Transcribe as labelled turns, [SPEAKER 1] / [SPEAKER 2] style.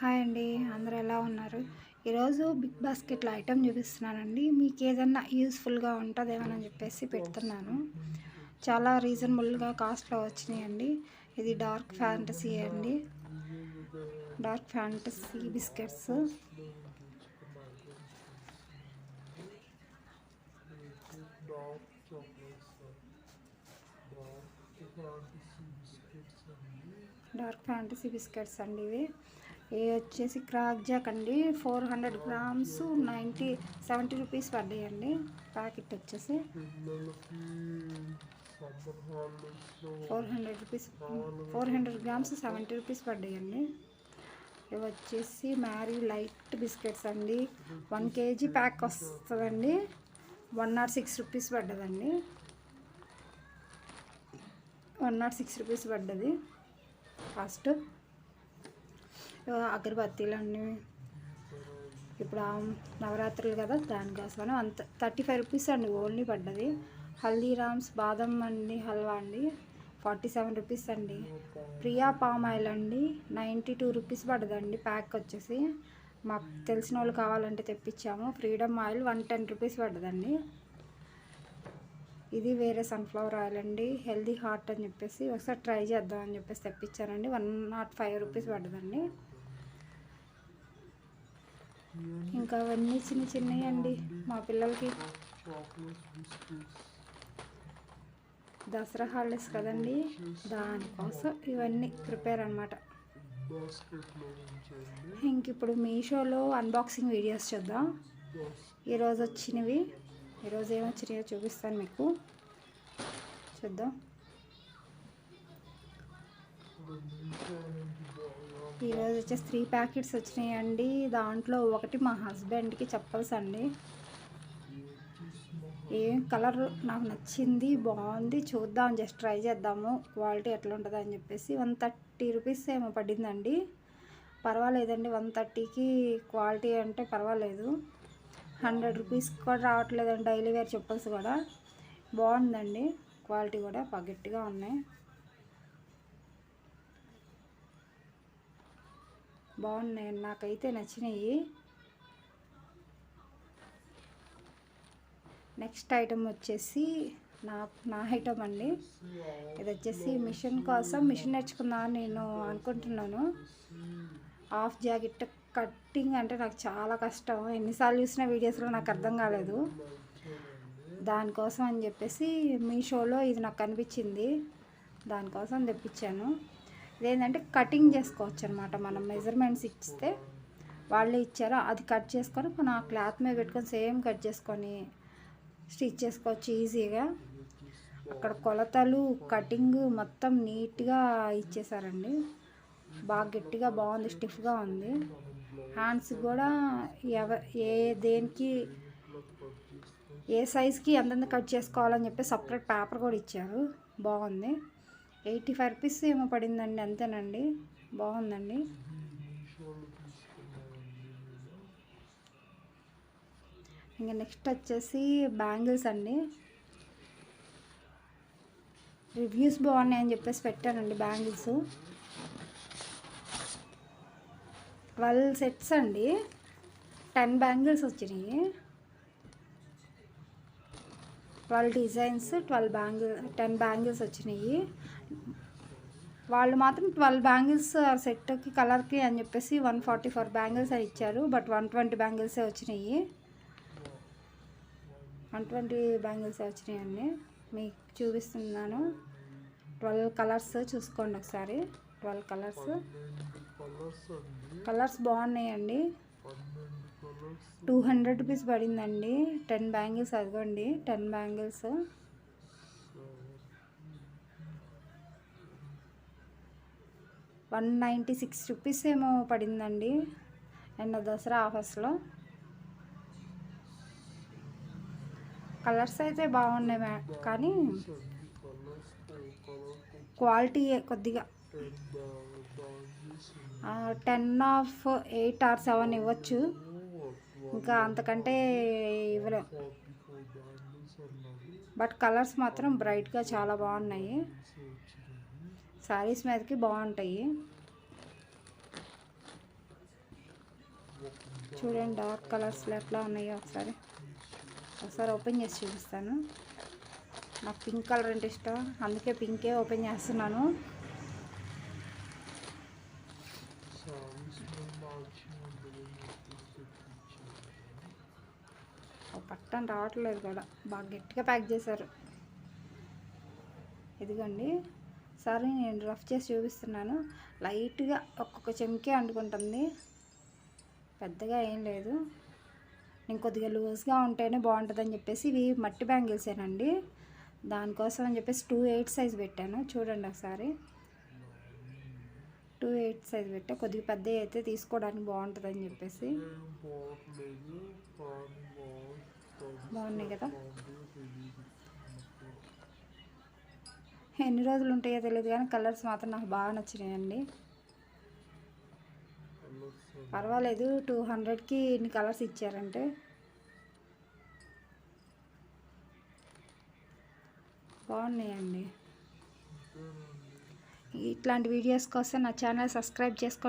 [SPEAKER 1] Hi అండి, అందరూ ఎలా ఉన్నారు? ఈరోజు బిగ్ బాస్కెట్లో ఐటెం చూపిస్తున్నానండి. మీకు ఏదన్నా యూస్ఫుల్గా ఉంటుందేమోనని చెప్పేసి పెడుతున్నాను. చాలా రీజనబుల్గా కాస్ట్లో వచ్చినాయండి. ఇది డార్క్ ఫ్యాంటసీ అండి, dark fantasy biscuits. Dark fantasy biscuits అండి ఇవి వచ్చేసి క్రాక్ జాక్ అండి. 400 గ్రామ్స్ 70 రూపీస్ పడ్డాయండి. ప్యాకెట్ వచ్చేసి 400 గ్రామ్స్ 70 రూపీస్ పడ్డాయండి. ఇవి వచ్చేసి మ్యారీ లైట్ బిస్కెట్స్ అండి. 1 kg ప్యాక్ వస్తుందండి. 106 రూపీస్ పడ్డదండి. 106 రూపీస్ పడ్డది కాస్ట్. అగరబత్తీలు అన్నీ ఇప్పుడు నవరాత్రులు కదా, దానికోసమని 35 రూపీస్ అండి ఓన్లీ పడ్డది. హల్దీరామ్స్ బాదం అండి హల్వా అండి 47 రూపీస్ అండి. ప్రియా పామ్ ఆయిల్ అండి 92 రూపీస్ పడ్డదండి ప్యాక్ వచ్చేసి. మాకు తెలిసిన వాళ్ళు కావాలంటే తెప్పించాము. ఫ్రీడమ్ ఆయిల్ 110 రూపీస్ పడ్డదండి. ఇది వేరే సన్ఫ్లవర్ ఆయిల్ అండి, హెల్దీ హార్ట్ అని చెప్పేసి ఒకసారి ట్రై చేద్దాం అని చెప్పేసి తెప్పించానండి. 105 రూపీస్ పడ్డదండి. ఇంకా అవన్నీ చిన్న చిన్నవి అండి మా పిల్లలకి. దసరా హాలిడేస్ కదండి, దానికోసం ఇవన్నీ ప్రిపేర్ అనమాట. ఇంక ఇప్పుడు మీషోలో అన్బాక్సింగ్ వీడియోస్ చూద్దాం. ఈరోజు వచ్చినవి, ఈరోజు ఏమొచ్చినాయో చూపిస్తాను మీకు, చూద్దాం. ఈరోజు వచ్చేసి 3 ప్యాకెట్స్ వచ్చినాయండి. దాంట్లో ఒకటి మా హస్బెండ్కి చెప్పల్స్ అండి. ఏం కలర్ నాకు నచ్చింది, బాగుంది, చూద్దాం, జస్ట్ ట్రై చేద్దాము క్వాలిటీ ఎట్లా ఉంటుందో అని చెప్పేసి. 130 రూపీస్ ఏమో పడిందండి. పర్వాలేదండి, 130కి క్వాలిటీ అంటే పర్వాలేదు. 100 రూపీస్ కూడా రావట్లేదండి. డైలీ వేర్ చెప్పల్స్ కూడా బాగుందండి, క్వాలిటీ కూడా గట్టిగా ఉన్నాయి, బాగున్నాయి, నాకైతే నచ్చినాయి. నెక్స్ట్ ఐటమ్ వచ్చేసి నా ఐటమ్ అండి. ఇది వచ్చేసి మిషన్ కోసం, మిషన్ నేర్చుకుందామని నేను అనుకుంటున్నాను. హాఫ్ జాకెట్ కట్టింగ్ అంటే నాకు చాలా కష్టం. ఎన్నిసార్లు చూసిన వీడియోస్లో నాకు అర్థం కాలేదు. దానికోసం అని చెప్పేసి మీషోలో ఇది నాకు కనిపించింది, దానికోసం తెప్పించాను. ఇదేంటంటే కటింగ్ చేసుకోవచ్చు అనమాట. మనం మెజర్మెంట్స్ ఇస్తే వాళ్ళే ఇచ్చారో అది కట్ చేసుకొని మనం ఆ క్లాత్ మీద పెట్టుకొని సేమ్ కట్ చేసుకొని స్టిచ్ చేసుకోవచ్చు ఈజీగా. అక్కడ కొలతలు కటింగ్ మొత్తం నీట్గా ఇచ్చేసారండి. బాగా గట్టిగా బాగుంది, స్టిఫ్గా ఉంది. హ్యాండ్స్ కూడా దేనికి ఏ సైజ్కి ఎంతెంత కట్ చేసుకోవాలని చెప్పి సపరేట్ పేపర్ కూడా ఇచ్చారు, బాగుంది. 85 రూపీస్ ఏమో పడిందండి, అంతేనండి, బాగుందండి. ఇంకా నెక్స్ట్ వచ్చేసి బ్యాంగిల్స్ అండి. రివ్యూస్ బాగున్నాయని చెప్పేసి పెట్టానండి బ్యాంగిల్స్. 12 సెట్స్ అండి, 10 బ్యాంగిల్స్ వచ్చినాయి. 12 డిజైన్స్, 10 బ్యాంగిల్స్ వచ్చినాయి. వాళ్ళు మాత్రం 12 బ్యాంగిల్స్ సెట్కి కలర్కి అని చెప్పేసి 144 బ్యాంగిల్స్ అని ఇచ్చారు. బట్ 120 బ్యాంగిల్సే వచ్చినాయి. 120 బ్యాంగిల్సే వచ్చినాయండి. మీకు చూపిస్తున్నాను. 12 కలర్స్ చూసుకోండి ఒకసారి. 12 కలర్స్ బాగున్నాయండి. 200 రూపీస్ పడిందండి. 10 బ్యాంగిల్స్, అదిగోండి 10 బ్యాంగిల్స్. $196 రూపీస్ ఏమో పడిందండి నిన్న దసరా ఆఫర్స్లో. కలర్స్ అయితే బాగున్నాయి, కానీ క్వాలిటీ కొద్దిగా 10/8 or 7 ఇవ్వచ్చు, ఇంకా అంతకంటే ఇవ్వలేం. బట్ కలర్స్ మాత్రం బ్రైట్గా చాలా బాగున్నాయి, శారీస్ మీదకి బాగుంటాయి. చూడండి డార్క్ కలర్స్లో ఎట్లా ఉన్నాయో ఒకసారి ఓపెన్ చేసి చూపిస్తాను. నాకు పింక్ కలర్ అంటే ఇష్టం, అందుకే పింకే ఓపెన్ చేస్తున్నాను. పట్టని రావట్లేదు కూడా, బాగా గట్టిగా ప్యాక్ చేశారు. ఇదిగోండి, సరే నేను రఫ్ చేసి చూపిస్తున్నాను. లైట్గా ఒక్కొక్క చెంకే అంటుకుంటుంది, పెద్దగా ఏం లేదు. నేను కొద్దిగా లూజ్గా ఉంటేనే బాగుంటుందని చెప్పేసి ఇవి మట్టి బ్యాంగిల్సేనండి, దానికోసం అని చెప్పేసి 2/8 సైజ్ పెట్టాను. చూడండి ఒకసారి, 2/8 సైజ్ పెట్టా, కొద్దిగా పెద్దవి అయితే తీసుకోవడానికి బాగుంటుందని చెప్పేసి. బాగున్నాయి కదా, ఎన్ని రోజులు ఉంటాయో తెలియదు కానీ కలర్స్ మాత్రం నాకు బాగా నచ్చినాయండి. పర్వాలేదు, 200కి ఇన్ని కలర్స్ ఇచ్చారంటే బాగున్నాయండి. ఇట్లాంటి వీడియోస్ కోసం నా ఛానల్ సబ్స్క్రైబ్ చేసుకోండి.